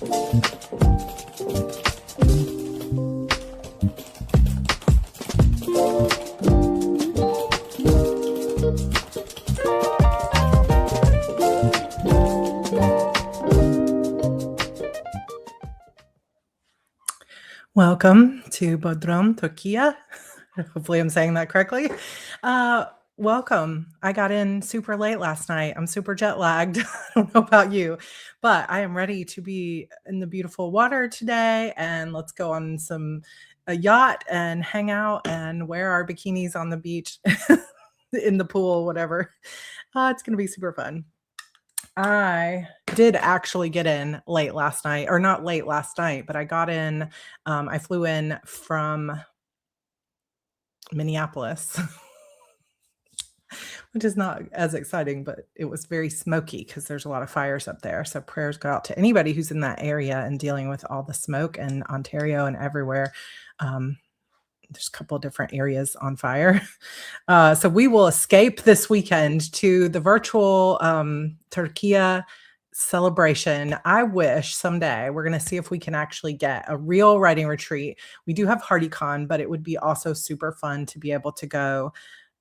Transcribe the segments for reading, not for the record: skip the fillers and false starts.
Welcome to Bodrum, Turkiye. Hopefully I'm saying that correctly. Welcome. I got in super late last night. I'm super jet lagged. I don't know about you, but I am ready to be in the beautiful water today, and let's go on a yacht and hang out and wear our bikinis on the beach, in the pool, whatever. It's going to be super fun. I did actually get in late last night, or not late last night, but I got in. I flew in from Minneapolis, which is not as exciting, but it was very smoky because there's a lot of fires up there. So prayers go out to anybody who's in that area and dealing with all the smoke in Ontario and everywhere. There's a couple of different areas on fire. So we will escape this weekend to the virtual Turkiye celebration. I wish someday we're going to see if we can actually get a real writing retreat. We do have HardyCon, but it would be also super fun to be able to go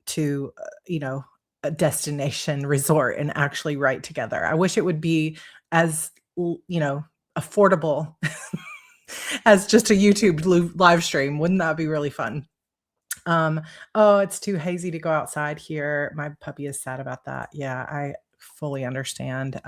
to, a destination resort and actually write together. I wish it would be as, affordable as just a YouTube live stream. Wouldn't that be really fun? Oh, it's too hazy to go outside here. My puppy is sad about that. Yeah, I fully understand.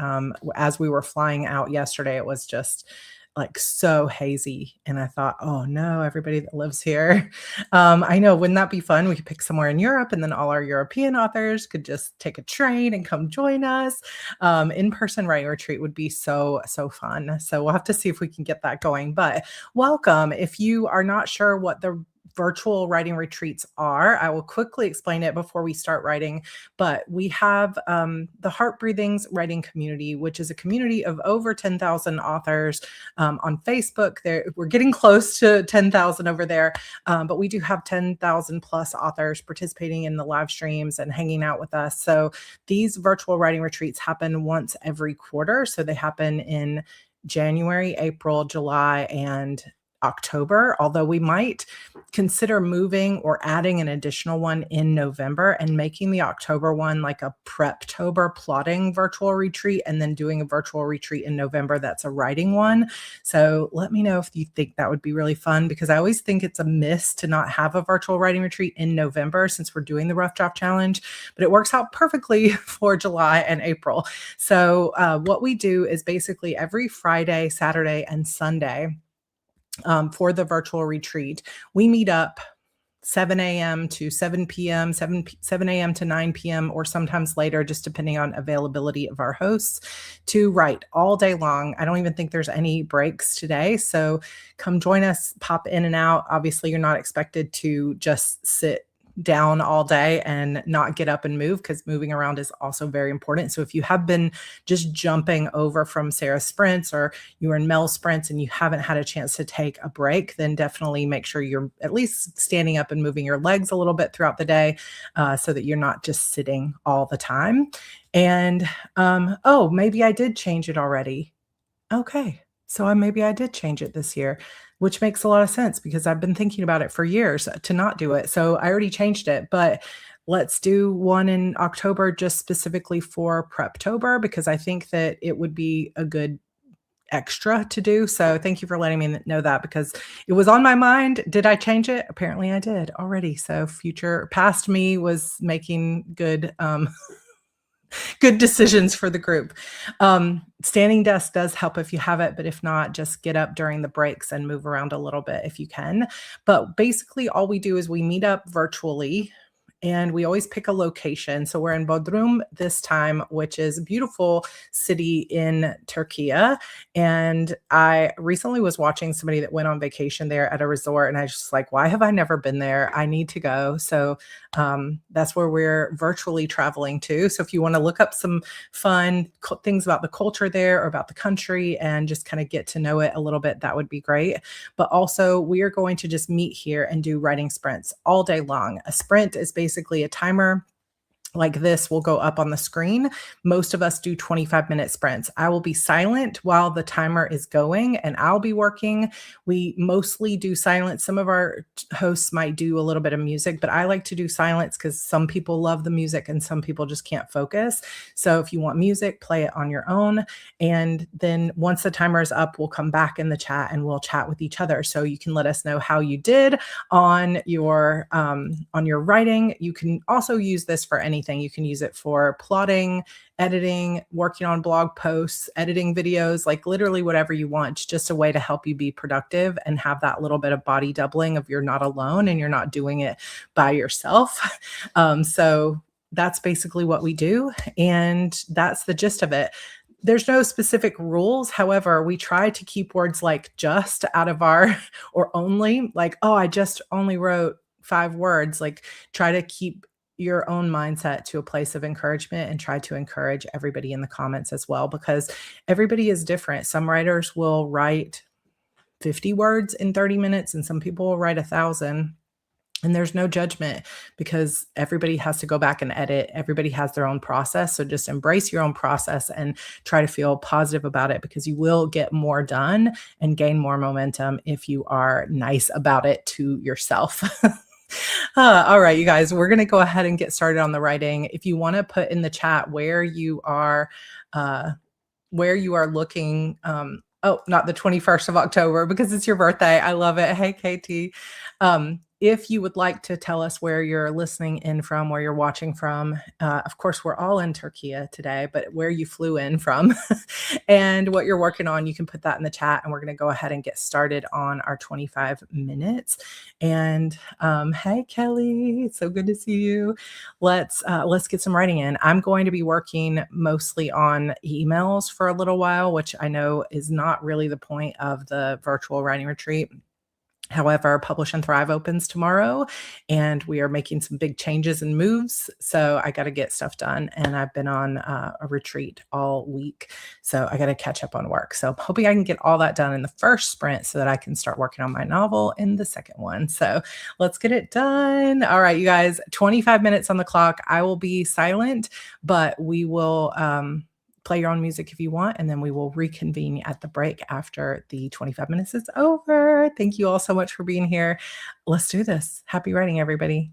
As we were flying out yesterday, it was just like so hazy. And I thought, oh no, everybody that lives here. I know, wouldn't that be fun? We could pick somewhere in Europe and then all our European authors could just take a train and come join us. In-person writing retreat would be so fun. So we'll have to see if we can get that going. But welcome. If you are not sure what the virtual writing retreats are, I will quickly explain it before we start writing. But we have the Heart Breathings Writing Community, which is a community of over 10,000 authors on Facebook. We're getting close to 10,000 over there, but we do have 10,000 plus authors participating in the live streams and hanging out with us. So these virtual writing retreats happen once every quarter. So they happen in January, April, July, and October, although we might consider moving or adding an additional one in November and making the October one like a Preptober plotting virtual retreat and then doing a virtual retreat in November that's a writing one. So let me know if you think that would be really fun, because I always think it's a miss to not have a virtual writing retreat in November since we're doing the Rough Draft Challenge, but it works out perfectly for July and April. So what we do is basically every Friday, Saturday, and Sunday, for the virtual retreat, we meet up 7 a.m. to 7 p.m., 7 a.m. to 9 p.m., or sometimes later, just depending on availability of our hosts, to write all day long. I don't even think there's any breaks today. So come join us, pop in and out. Obviously, you're not expected to just sit down all day and not get up and move, because moving around is also very important. So if you have been just jumping over from Sarah's sprints, or you were in Mel's sprints and you haven't had a chance to take a break, then definitely make sure you're at least standing up and moving your legs a little bit throughout the day, so that you're not just sitting all the time. And oh, maybe I did change it already. Okay. So maybe I did change it this year, which makes a lot of sense because I've been thinking about it for years to not do it. So I already changed it, but let's do one in October just specifically for Preptober, because I think that it would be a good extra to do. So thank you for letting me know that, because it was on my mind. Did I change it? Apparently I did already. So past me was making good good decisions for the group. Standing desk does help if you have it, but if not, just get up during the breaks and move around a little bit if you can. But basically all we do is we meet up virtually, and we always pick a location. So we're in Bodrum this time, which is a beautiful city in Turkiye. And I recently was watching somebody that went on vacation there at a resort, and I was just like, why have I never been there? I need to go. So that's where we're virtually traveling to. So if you want to look up some fun things about the culture there or about the country and just kind of get to know it a little bit, that would be great. But also we are going to just meet here and do writing sprints all day long. A sprint is basically a timer like this will go up on the screen. Most of us do 25-minute sprints. I will be silent while the timer is going and I'll be working. We mostly do silence. Some of our hosts might do a little bit of music, but I like to do silence because some people love the music and some people just can't focus. So if you want music, play it on your own. And then once the timer is up, we'll come back in the chat and we'll chat with each other. So you can let us know how you did on your writing. You can also use this for anything. You can use it for plotting, editing, working on blog posts, editing videos, like literally whatever you want. It's just a way to help you be productive and have that little bit of body doubling of you're not alone and you're not doing it by yourself. So that's basically what we do. And that's the gist of it. There's no specific rules. However, we try to keep words like just out of our or only, like, oh, I just only wrote 5 words. Like, try to keep your own mindset to a place of encouragement and try to encourage everybody in the comments as well, because everybody is different. Some writers will write 50 words in 30 minutes, and some people will write 1,000. And there's no judgment because everybody has to go back and edit. Everybody has their own process. So just embrace your own process and try to feel positive about it, because you will get more done and gain more momentum if you are nice about it to yourself. All right, you guys, we're going to go ahead and get started on the writing. If you want to put in the chat uh, where you are looking. Oh, not the 21st of October because it's your birthday. I love it. Hey, Katie. If you would like to tell us where you're listening in from, where you're watching from, of course, we're all in Turkiye today, but where you flew in from and what you're working on, you can put that in the chat, and we're going to go ahead and get started on our 25 minutes. And hey, Kelly, it's so good to see you. Let's get some writing in. I'm going to be working mostly on emails for a little while, which I know is not really the point of the virtual writing retreat. However, Publish and Thrive opens tomorrow, and we are making some big changes and moves. So I got to get stuff done. And I've been on a retreat all week. So I got to catch up on work. So I'm hoping I can get all that done in the first sprint so that I can start working on my novel in the second one. So let's get it done. All right, you guys, 25 minutes on the clock. I will be silent, but we will play your own music if you want, and then we will reconvene at the break after the 25 minutes is over. Thank you all so much for being here. Let's do this. Happy writing, everybody.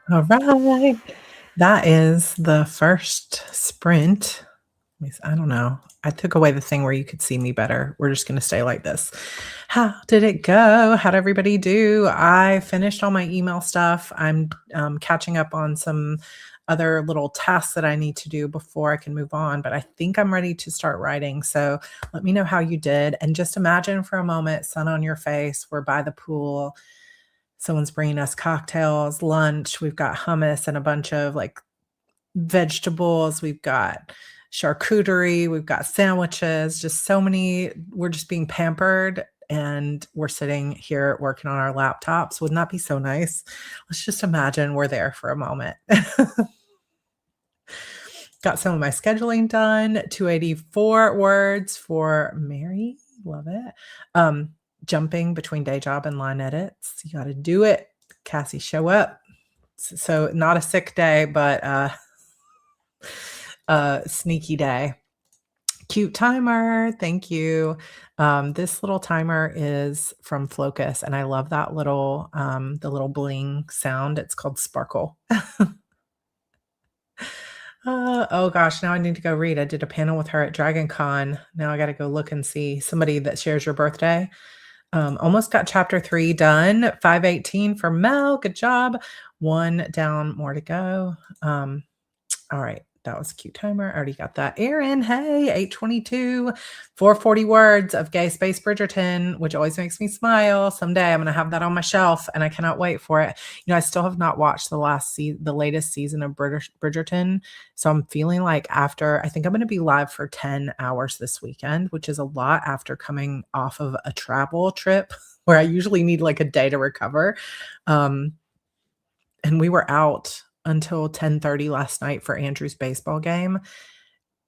All right. That is the first sprint. I don't know. I took away the thing where you could see me better. We're just gonna stay like this. How did it go? How'd everybody do? I finished all my email stuff. I'm, catching up on some other little tasks that I need to do before I can move on, but I think I'm ready to start writing, so let me know how you did, and just imagine for a moment, sun on your face, we're by the pool, someone's bringing us cocktails, lunch, we've got hummus and a bunch of, like, vegetables, we've got charcuterie, we've got sandwiches, just so many we're just being pampered, and we're sitting here working on our laptops. Wouldn't that be so nice? Let's just imagine we're there for a moment. Got some of my scheduling done, 284 words for Mary, love it. Um, Jumping between day job and line edits, you gotta do it. Cassie, show up. So not a sick day, but, a sneaky day. Cute timer, thank you. This little timer is from Flocus, and I love that little, the little bling sound. It's called Sparkle. Oh gosh, now I need to go read. I did a panel with her at Dragon Con. Now I gotta go look and see somebody that shares your birthday. Almost got chapter 3 done. 518 for Mel. Good job. 1 down, more to go. All right. That was a cute timer. I already got that. Aaron, hey, 822, 440 words of Gay Space Bridgerton, which always makes me smile. Someday I'm going to have that on my shelf and I cannot wait for it. You know, I still have not watched the latest season of Bridgerton. So I'm feeling like I think I'm going to be live for 10 hours this weekend, which is a lot after coming off of a travel trip where I usually need like a day to recover. Um, and we were out until 10:30 last night for Andrew's baseball game.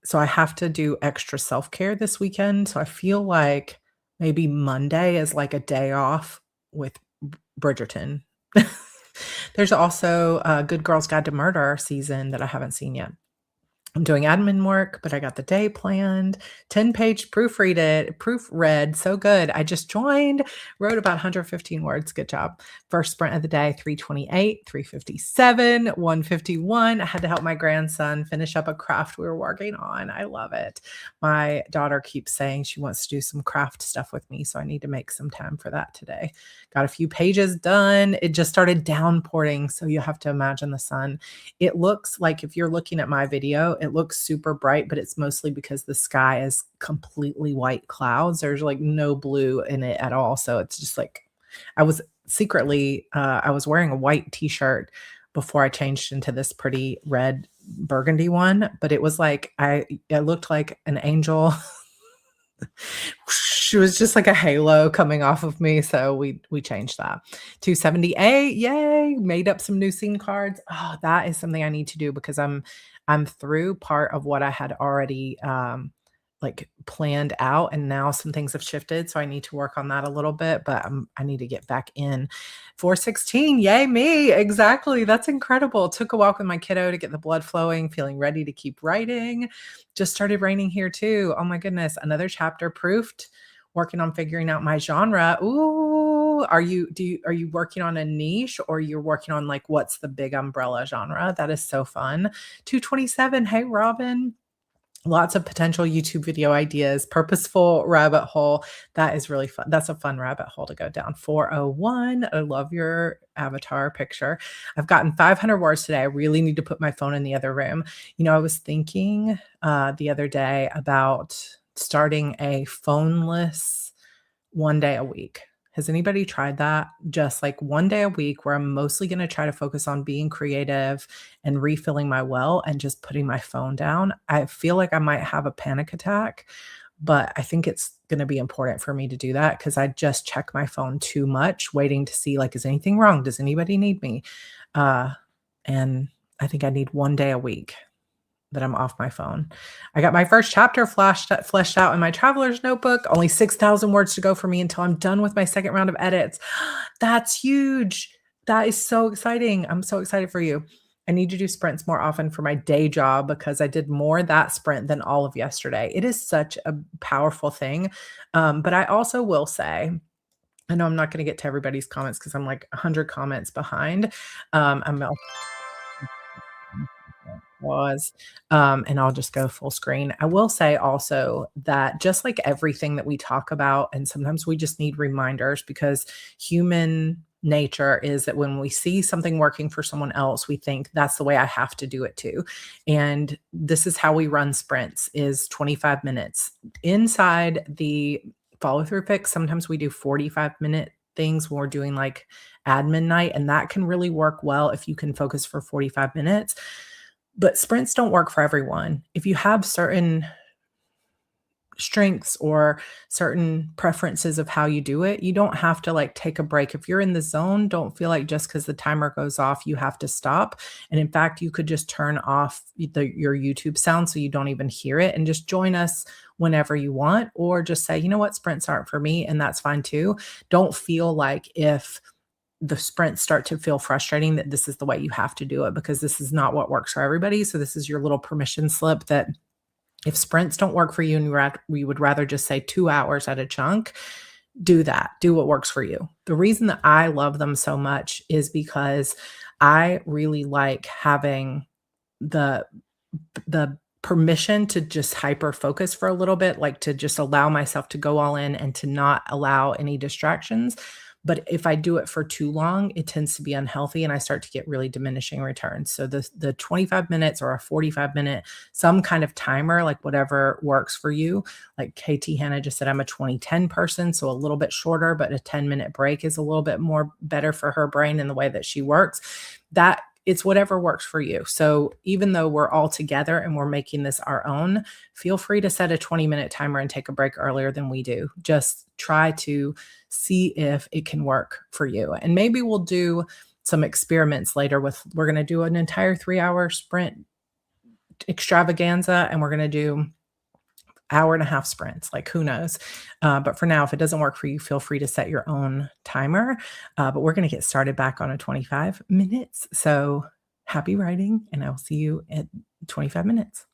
So I have to do extra self-care this weekend. So I feel like maybe Monday is like a day off with Bridgerton. There's also a Good Girls Guide to Murder season that I haven't seen yet. I'm doing admin work, but I got the day planned. 10-page proofread, so good. I just joined, wrote about 115 words. Good job. First sprint of the day, 328, 357, 151. I had to help my grandson finish up a craft we were working on. I love it. My daughter keeps saying she wants to do some craft stuff with me, so I need to make some time for that today. Got a few pages done. It just started downpouring, so you have to imagine the sun. It looks like if you're looking at my video, it looks super bright, but it's mostly because the sky is completely white clouds. There's like no blue in it at all. So it's just like I was I was wearing a white t-shirt before I changed into this pretty red burgundy one, but it was like it looked like an angel. It was just like a halo coming off of me, so we changed that. 278, yay! Made up some new scene cards. Oh, that is something I need to do because I'm through part of what I had already like planned out, and now some things have shifted, so I need to work on that a little bit, but I need to get back in. 416, yay me! Exactly, that's incredible. Took a walk with my kiddo to get the blood flowing, feeling ready to keep writing. Just started raining here too. Oh my goodness, another chapter proofed. Working on figuring out my genre. Ooh, are you working on a niche or you're working on like what's the big umbrella genre? That is so fun. 227. Hey Robin. Lots of potential YouTube video ideas, purposeful rabbit hole. That is really fun. That's a fun rabbit hole to go down. 401. I love your avatar picture. I've gotten 500 words today. I really need to put my phone in the other room. You know, I was thinking the other day about starting a phoneless 1 day a week. Has anybody tried that? Just like 1 day a week where I'm mostly going to try to focus on being creative and refilling my well and just putting my phone down. I feel like I might have a panic attack, but I think it's going to be important for me to do that because I just check my phone too much, waiting to see like, is anything wrong? Does anybody need me? And I think I need 1 day a week that I'm off my phone. I got my first chapter fleshed out in my traveler's notebook. Only 6,000 words to go for me until I'm done with my second round of edits. That's huge. That is so exciting. I'm so excited for you. I need to do sprints more often for my day job because I did more that sprint than all of yesterday. It is such a powerful thing. But I also will say I know I'm not gonna get to everybody's comments because 'cause I'm like 100 comments behind. I'm was, and I'll just go full screen. I will say also that just like everything that we talk about, and sometimes we just need reminders because human nature is that when we see something working for someone else, we think that's the way I have to do it too. And this is how we run sprints is 25 minutes. Inside the follow through picks, sometimes we do 45-minute things when we're doing like admin night, and that can really work well if you can focus for 45 minutes. But sprints don't work for everyone. If you have certain strengths or certain preferences of how you do it, you don't have to like take a break. If you're in the zone, don't feel like just because the timer goes off, you have to stop. And in fact, you could just turn off your YouTube sound so you don't even hear it and just join us whenever you want, or just say, you know what, sprints aren't for me, and that's fine too. Don't feel like if the sprints start to feel frustrating that this is the way you have to do it because this is not what works for everybody. So this is your little permission slip that if sprints don't work for you and we would rather just say 2 hours at a chunk, do that. Do what works for you. The reason that I love them so much is because I really like having the the permission to just hyper focus for a little bit, like to just allow myself to go all in and to not allow any distractions. But if I do it for too long, it tends to be unhealthy and I start to get really diminishing returns. So the 25 minutes or a 45-minute, some kind of timer, like whatever works for you. Like KT Hannah just said, I'm a 2010 person, so a little bit shorter, but a 10-minute break is a little bit more better for her brain and the way that she works. That it's whatever works for you. So even though we're all together and we're making this our own, feel free to set a 20-minute timer and take a break earlier than we do. Just try to see if it can work for you. And maybe we'll do some experiments later with we're going to do an entire 3-hour sprint extravaganza and we're going to do hour and a half sprints, like who knows? But for now, if it doesn't work for you, feel free to set your own timer. But we're going to get started back on a 25 minutes. So happy writing, and I'll see you at 25 minutes.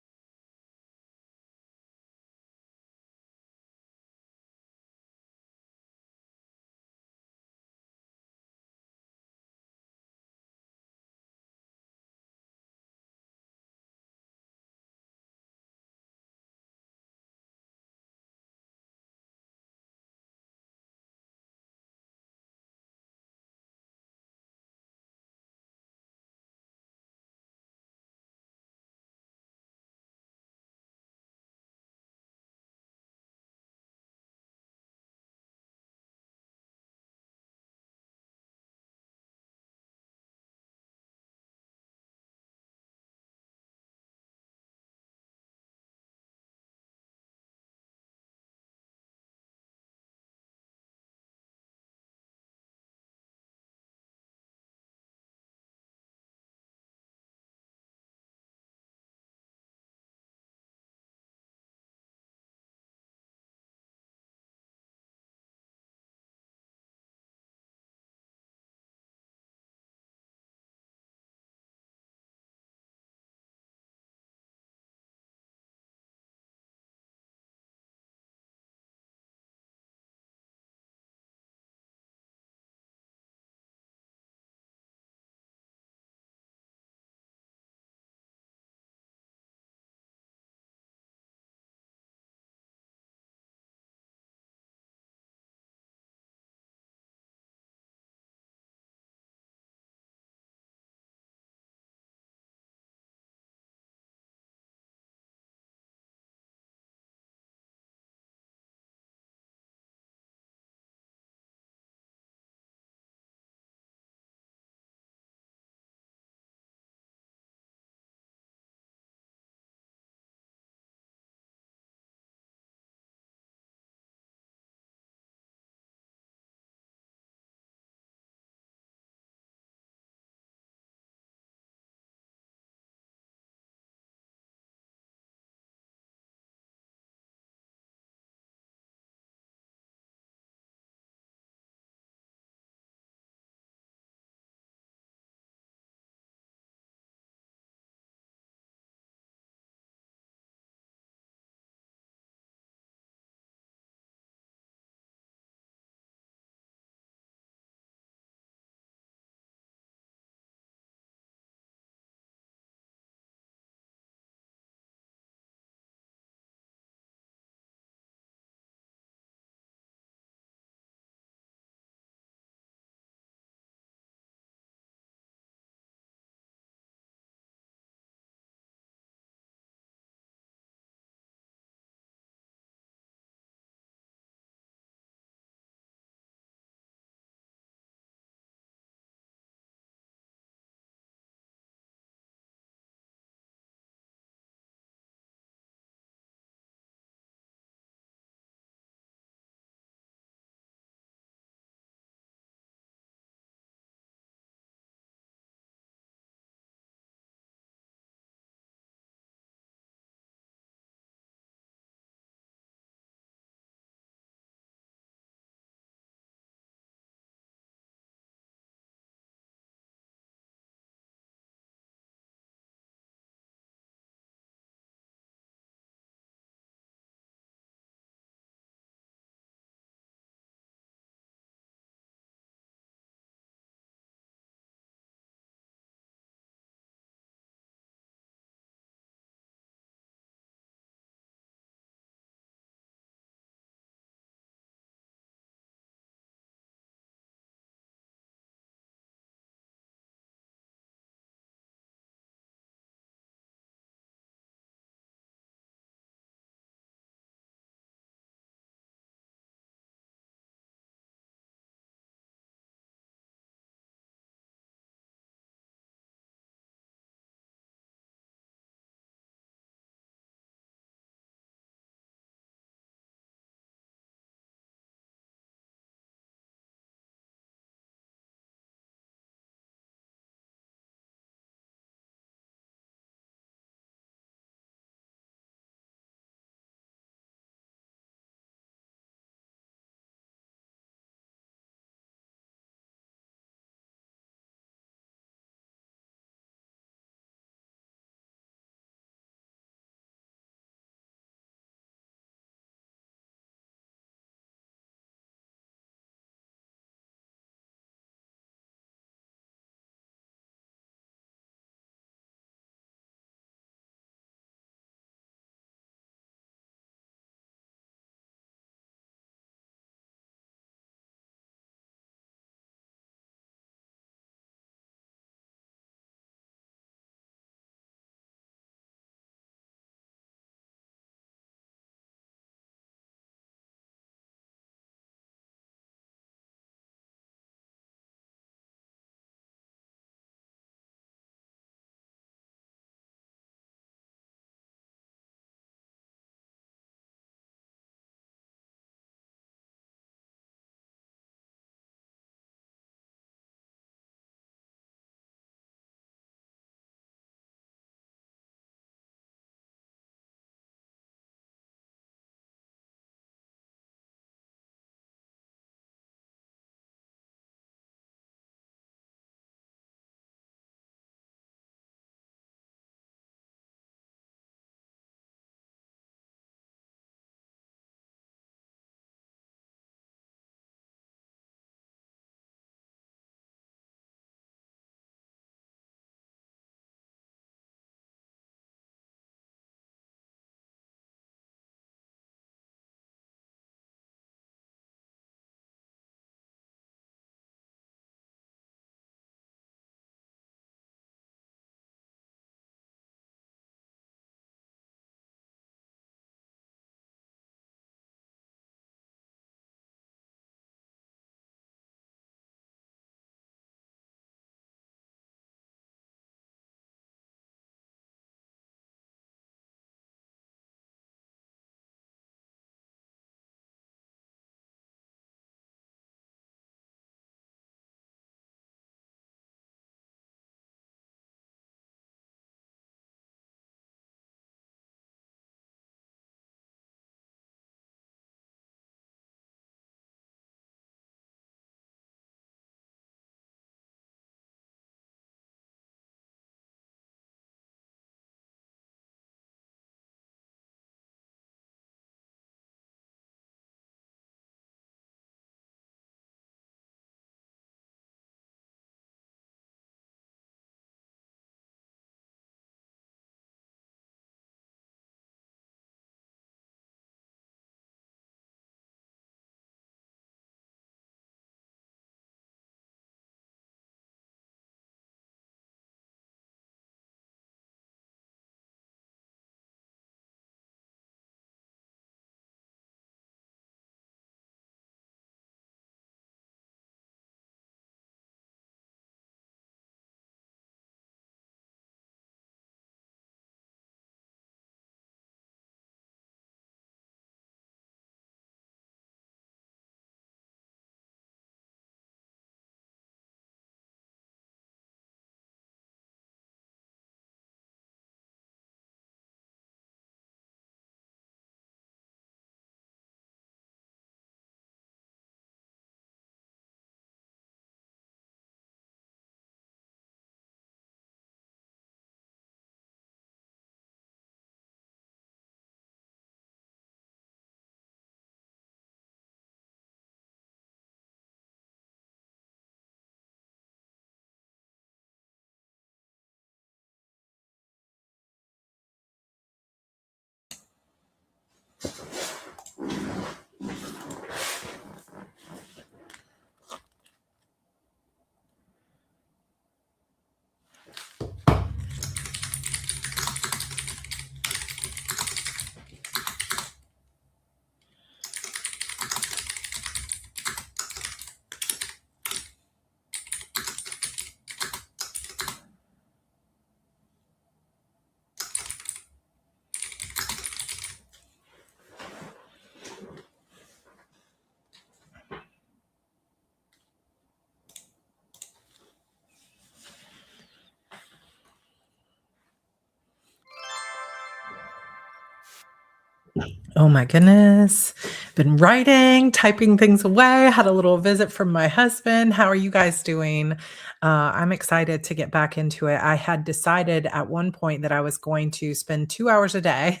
Oh my goodness. Been writing, typing things away, had a little visit from my husband. How are you guys doing? I'm excited to get back into it. I had decided at one point that I was going to spend 2 hours a day,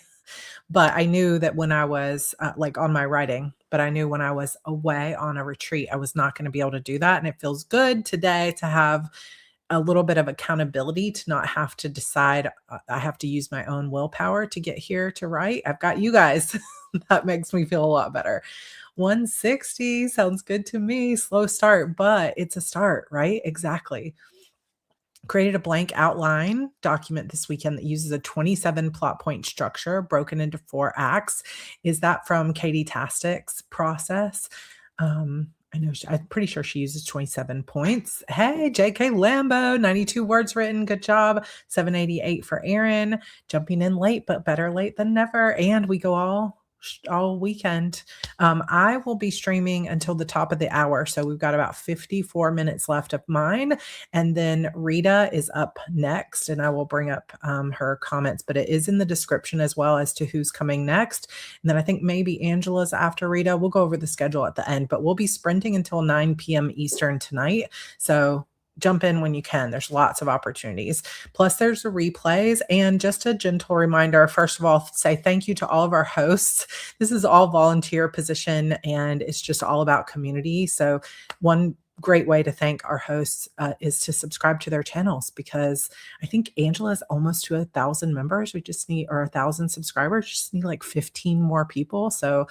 but I knew that when I was like on my writing, but I knew when I was away on a retreat, I was not going to be able to do that. And it feels good today to have a little bit of accountability to not have to decide, I have to use my own willpower to get here to write. I've got you guys. That makes me feel a lot better. 160 sounds good to me. Slow start, but it's a start, right? Exactly. Created a blank outline document this weekend that uses a 27 plot point structure broken into 4 acts. Is that from Katie Tastic's process? I know I'm pretty sure she uses 27 points. Hey, JK Lambo, 92 words written. Good job. 788 for Aaron. Jumping in late, but better late than never. And we go all weekend. I will be streaming until the top of the hour. So we've got about 54 minutes left of mine. And then Rita is up next, and I will bring up her comments, but it is in the description as well as to who's coming next. And then I think maybe Angela's after Rita. We'll go over the schedule at the end, but we'll be sprinting until 9 p.m. Eastern tonight. So jump in when you can. There's lots of opportunities. Plus, there's the replays. And just a gentle reminder, first of all, say thank you to all of our hosts. This is all volunteer position, and it's just all about community. So one great way to thank our hosts is to subscribe to their channels, because I think Angela is almost to 1,000 members. We just need, or 1,000 subscribers, just need like 15 more people. So,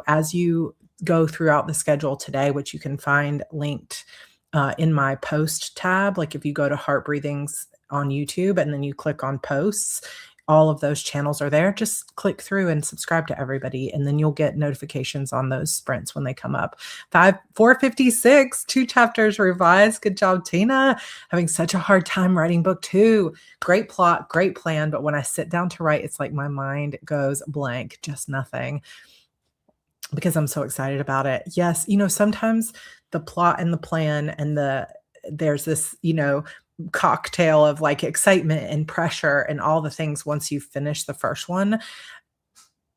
as you go throughout the schedule today, which you can find linked in my post tab, like if you go to Heart Breathings on YouTube and then you click on posts, all of those channels are there. Just click through and subscribe to everybody, and then you'll get notifications on those sprints when they come up. 456, 2 chapters revised. Good job, Tina. Having such a hard time writing book 2. Great plot, great plan, but when I sit down to write, it's like my mind goes blank, just nothing, because I'm so excited about it. Yes, sometimes the plot and the plan and there's this, cocktail of like excitement and pressure and all the things once you finish the first one.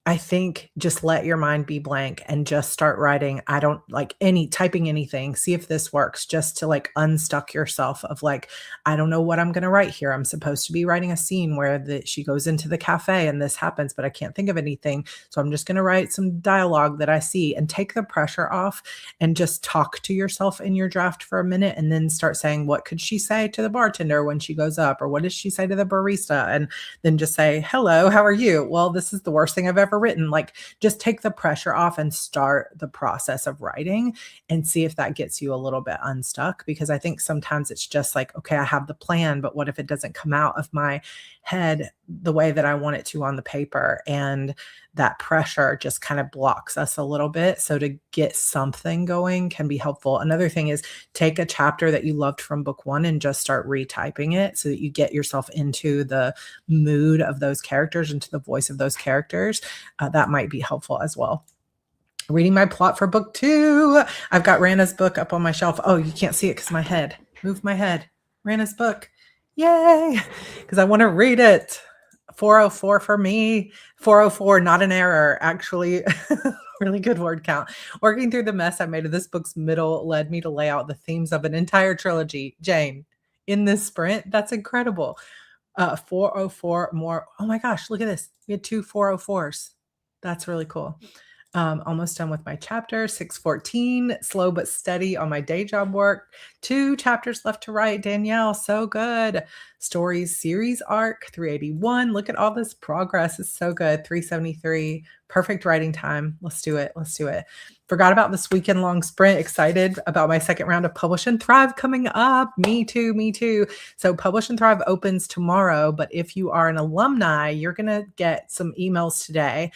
I think just let your mind be blank and just start writing. I don't like typing anything. See if this works, just to like unstuck yourself of like, I don't know what I'm going to write here. I'm supposed to be writing a scene where she goes into the cafe and this happens, but I can't think of anything. So I'm just going to write some dialogue that I see, and take the pressure off and just talk to yourself in your draft for a minute, and then start saying, what could she say to the bartender when she goes up? Or what does she say to the barista? And then just say, hello, how are you? Well, this is the worst thing I've ever written. Like, just take the pressure off and start the process of writing, and see if that gets you a little bit unstuck. Because I think sometimes it's just like, okay, I have the plan, but what if it doesn't come out of my head the way that I want it to on the paper? And that pressure just kind of blocks us a little bit. So to get something going can be helpful. Another thing is, take a chapter that you loved from book 1 and just start retyping it so that you get yourself into the mood of those characters, into the voice of those characters. That might be helpful as well. Reading my plot for book 2. I've got Rana's book up on my shelf. Oh, you can't see it because my head. Move my head. Rana's book. Yay! Because I want to read it. 404 for me. 404, not an error, actually. Really good word count. Working through the mess I made of this book's middle led me to lay out the themes of an entire trilogy. Jane, in this sprint, that's incredible. 404 more. Oh my gosh, look at this. We had 2 404s. That's really cool. Almost done with my chapter. 614, slow but steady on my day job work. 2 chapters left to write. Danielle, so good. Stories series arc, 381. Look at all this progress. It's so good. 373, perfect writing time. Let's do it. Let's do it. Forgot about this weekend long sprint. Excited about my second round of Publish and Thrive coming up. Me too. Me too. So Publish and Thrive opens tomorrow, but if you are an alumni, you're going to get some emails today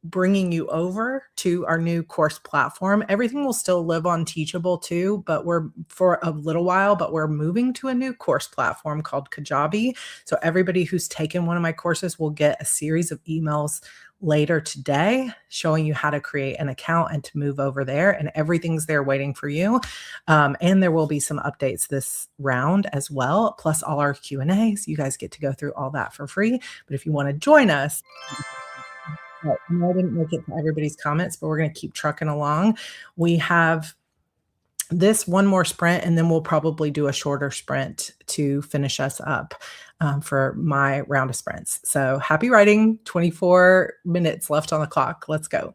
bringing you over to our new course platform. Everything will still live on Teachable too, but we're for a little while, but we're moving to a new course platform called Kajabi. So everybody who's taken one of my courses will get a series of emails later today showing you how to create an account and to move over there, and everything's there waiting for you. And there will be some updates this round as well, plus all our Q&As. You guys get to go through all that for free. But if you want to join us, but I know I didn't make it to everybody's comments, but we're gonna keep trucking along. We have this one more sprint, and then we'll probably do a shorter sprint to finish us up, for my round of sprints. So happy riding, 24 minutes left on the clock. Let's go.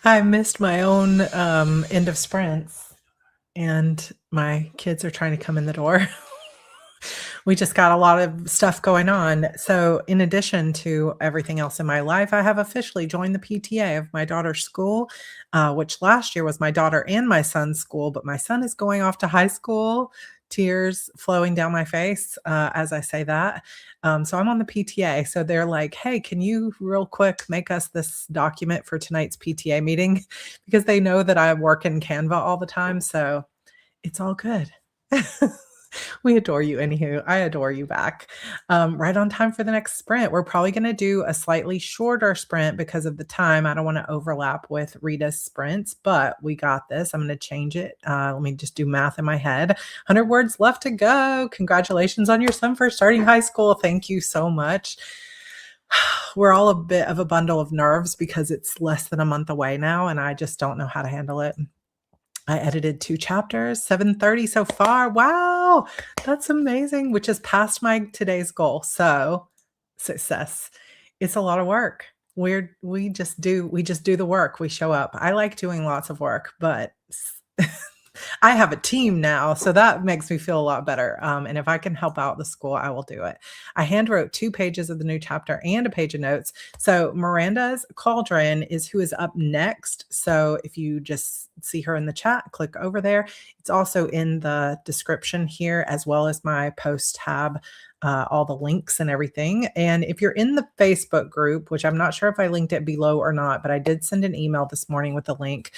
I missed my own, end of sprints, and my kids are trying to come in the door. We just got a lot of stuff going on. So, in addition to everything else in my life, I have officially joined the PTA of my daughter's school, which last year was my daughter and my son's school, but my son is going off to high school. Tears flowing down my face as I say that. So I'm on the PTA. So they're like, hey, can you real quick make us this document for tonight's PTA meeting? Because they know that I work in Canva all the time. So it's all good. We adore you, anywho. I adore you back. Right on time for the next sprint. We're probably going to do a slightly shorter sprint because of the time. I don't want to overlap with Rita's sprints, but we got this. I'm going to change it. Let me just do math in my head. 100 words left to go. Congratulations on your son for starting high school. Thank you so much. We're all a bit of a bundle of nerves because it's less than a month away now, and I just don't know how to handle it. I edited 2 chapters, 730 so far. Wow, that's amazing, which is past my today's goal. So, success. It's a lot of work. We just do the work. We show up. I like doing lots of work, but I have a team now, so that makes me feel a lot better. And if I can help out the school, I will do it. I hand wrote 2 pages of the new chapter and a page of notes. So Miranda's Cauldron is who is up next. So if you just see her in the chat, click over there. It's also in the description here, as well as my post tab. All the links and everything. And if you're in the Facebook group, which I'm not sure if I linked it below or not, but I did send an email this morning with a link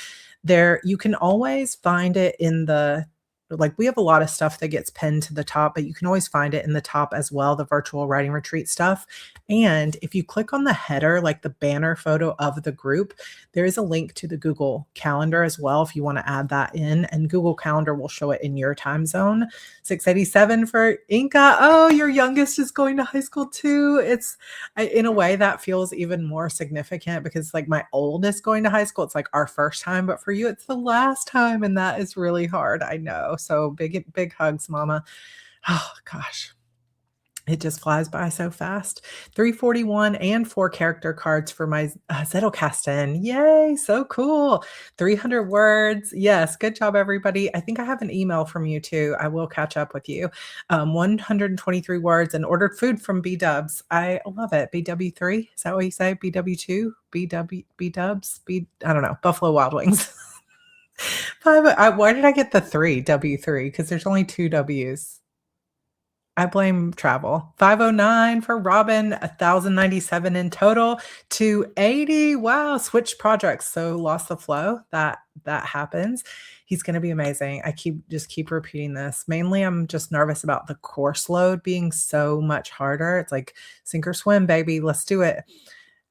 there. You can always find it in the, like, we have a lot of stuff that gets pinned to the top, but you can always find it in the top as well, the virtual writing retreat stuff. And if you click on the header, like the banner photo of the group, there is a link to the Google Calendar as well if you want to add that in, and Google Calendar will show it in your time zone. 687 for Inca. Oh, your youngest is going to high school too. In a way that feels even more significant because like my oldest going to high school, it's like our first time, but for you, it's the last time. And that is really hard. I know. So big hugs, mama. Oh gosh. It just flies by so fast. 341 and 4 character cards for my Zettelkasten. Yay, so cool. 300 words. Yes, good job, everybody. I think I have an email from you too. I will catch up with you. 123 words and ordered food from B Dubs. I love it. BW3, is that what you say? BW2? BW, B Dubs? I don't know. Buffalo Wild Wings. Why did I get the 3, W3? Because there's only 2 W's. I blame travel. 509 for Robin, 1,097 in total, 280. Wow, switched projects. So lost the flow. That happens. He's going to be amazing. I keep repeating this. Mainly I'm just nervous about the course load being so much harder. It's like sink or swim, baby. Let's do it.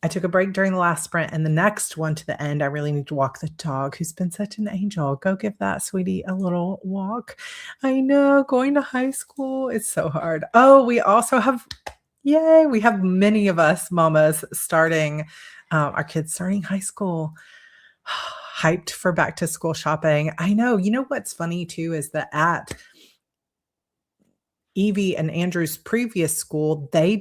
I took a break during the last sprint, and the next one to the end, I really need to walk the dog, who's been such an angel. Go give that sweetie a little walk. I know, going to high school, it's so hard. Oh, we also have, yay, we have many of us mamas starting, our kids starting high school. Hyped for back to school shopping. I know. You know what's funny too is that at Evie and Andrew's previous school, they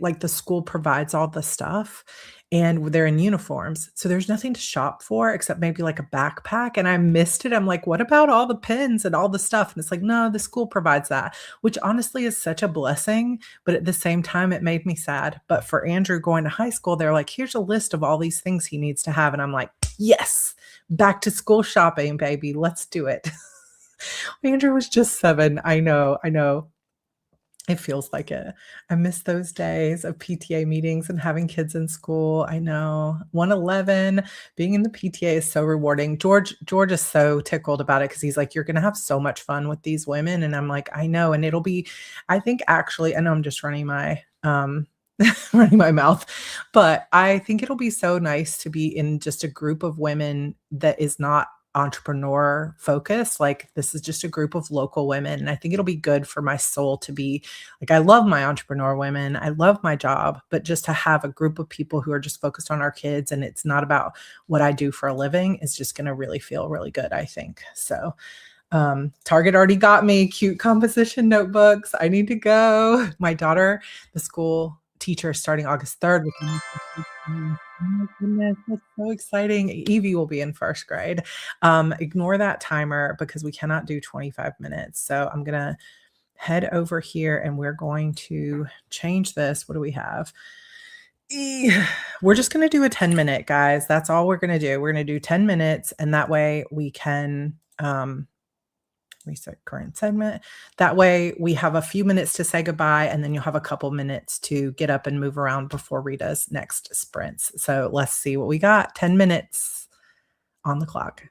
like the school provides all the stuff and they're in uniforms. So there's nothing to shop for except maybe like a backpack. And I missed it. I'm like, what about all the pins and all the stuff? And it's like, no, the school provides that, which honestly is such a blessing. But at the same time, it made me sad. But for Andrew going to high school, they're like, here's a list of all these things he needs to have. And I'm like, yes, back to school shopping, baby. Let's do it. Andrew was just 7. I know. It feels like it. I miss those days of PTA meetings and having kids in school. I know. 111, being in the PTA is so rewarding. George is so tickled about it because he's like, you're going to have so much fun with these women. And I'm like, I know. And it'll be, I think actually, I know I'm just running my running my mouth, but I think it'll be so nice to be in just a group of women that is not entrepreneur focused. Like this is just a group of local women. And I think it'll be good for my soul to be like, I love my entrepreneur women. I love my job, but just to have a group of people who are just focused on our kids and it's not about what I do for a living is just going to really feel really good, I think. So Target already got me cute composition notebooks. I need to go. My daughter, the school teacher starting August 3rd. Goodness, that's so exciting. Evie will be in 1st grade. Ignore that timer because we cannot do 25 minutes. So I'm gonna head over here and we're going to change this. What do we have? E We're just gonna do a 10-minute, guys. That's all we're gonna do. We're gonna do 10 minutes, and that way we can, reset current segment. That way we have a few minutes to say goodbye, and then you'll have a couple minutes to get up and move around before Rita's next sprints. So let's see what we got. 10 minutes on the clock.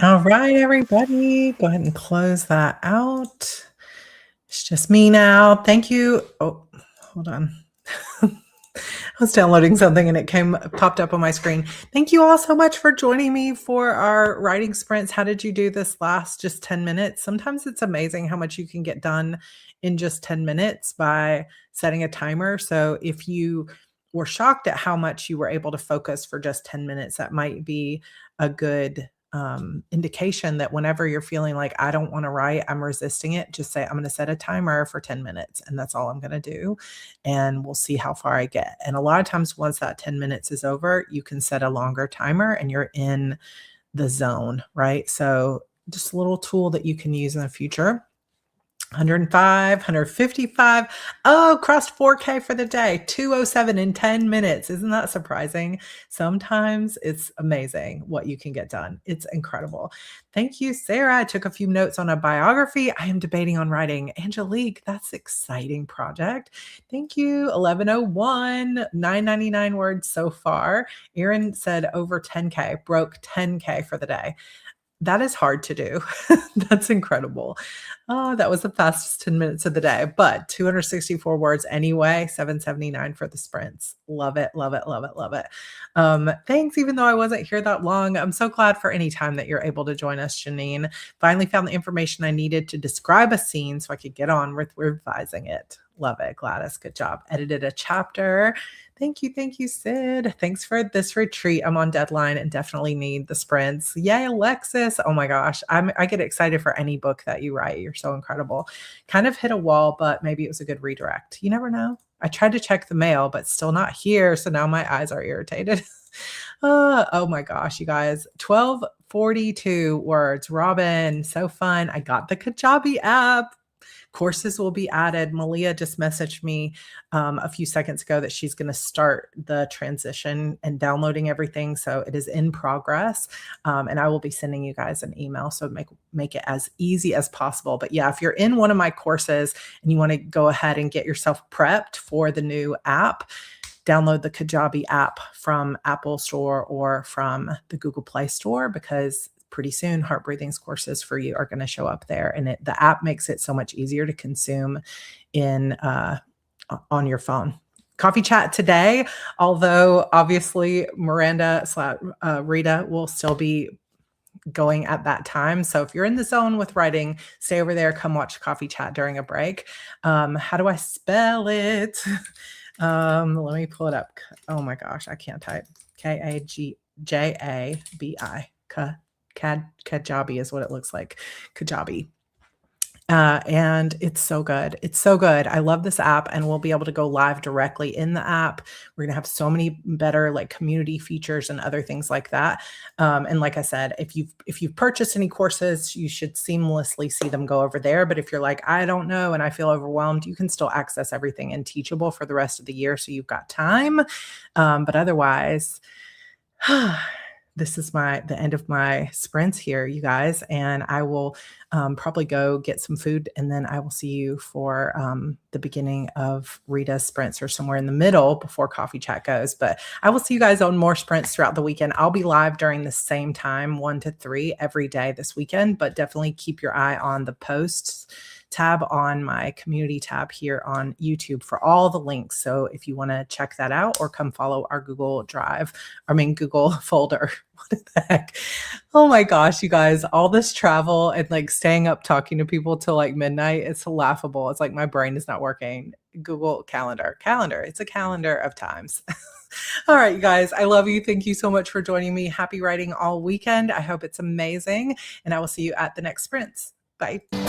All right, everybody, go ahead and close that out. It's just me now. Thank you. Oh, hold on. I was downloading something and it popped up on my screen. Thank you all so much for joining me for our writing sprints. How did you do this last just 10 minutes? Sometimes it's amazing how much you can get done in just 10 minutes by setting a timer. So if you were shocked at how much you were able to focus for just 10 minutes, that might be a good indication that whenever you're feeling like I don't want to write, I'm resisting it, just say, I'm going to set a timer for 10 minutes and that's all I'm going to do. And we'll see how far I get. And a lot of times, once that 10 minutes is over, you can set a longer timer and you're in the zone, right? So just a little tool that you can use in the future. 105, 155. Oh, crossed 4K for the day. 207 in 10 minutes. Isn't that surprising? Sometimes it's amazing what you can get done. It's incredible. Thank you, Sarah. I took a few notes on a biography. I am debating on writing. Angelique, that's exciting project. Thank you. 1101, 999 words so far. Erin said over 10K, broke 10K for the day. That is hard to do. That's incredible. Oh, that was the fastest 10 minutes of the day, but 264 words anyway, 779 for the sprints. Love it, love it, love it, love it. Thanks, even though I wasn't here that long. I'm so glad for any time that you're able to join us, Janine. Finally found the information I needed to describe a scene so I could get on with revising it. Love it, Gladys. Good job. Edited a chapter. Thank you, Sid. Thanks for this retreat. I'm on deadline and definitely need the sprints. Yay, Alexis. Oh my gosh. I get excited for any book that you write. You're so incredible. Kind of hit a wall, but maybe it was a good redirect. You never know. I tried to check the mail, but still not here. So now my eyes are irritated. Oh my gosh, you guys. 1242 words. Robin, so fun. I got the Kajabi app. Courses will be added. Malia just messaged me a few seconds ago that she's going to start the transition and downloading everything. So it is in progress. And I will be sending you guys an email. So make it as easy as possible. But yeah, if you're in one of my courses and you want to go ahead and get yourself prepped for the new app, download the Kajabi app from Apple Store or from the Google Play Store, because pretty soon Heart Breathing's courses for you are going to show up there. And the app makes it so much easier to consume on your phone. Coffee chat today, although obviously Rita will still be going at that time. So if you're in the zone with writing, stay over there, come watch coffee chat during a break. How do I spell it? Let me pull it up. Oh my gosh, I can't type. Kagjabi. Kajabi is what it looks like. Kajabi. And it's so good. It's so good. I love this app, and we'll be able to go live directly in the app. We're going to have so many better like community features and other things like that. And like I said, if you've purchased any courses, you should seamlessly see them go over there. But if you're like, I don't know, and I feel overwhelmed, you can still access everything in Teachable for the rest of the year. So you've got time. But otherwise, this is the end of my sprints here, you guys, and I will probably go get some food, and then I will see you for the beginning of Rita's sprints, or somewhere in the middle before coffee chat goes. But I will see you guys on more sprints throughout the weekend. I'll be live during the same time, 1 to 3 every day this weekend, but definitely keep your eye on the posts tab on my community tab here on YouTube for all the links. So if you want to check that out, or come follow our Google folder. What the heck? Oh my gosh, you guys, all this travel and like staying up talking to people till like midnight, it's laughable. It's like my brain is not working. Google calendar. It's a calendar of times. All right, you guys, I love you. Thank you so much for joining me. Happy writing all weekend. I hope it's amazing. And I will see you at the next sprints. Bye.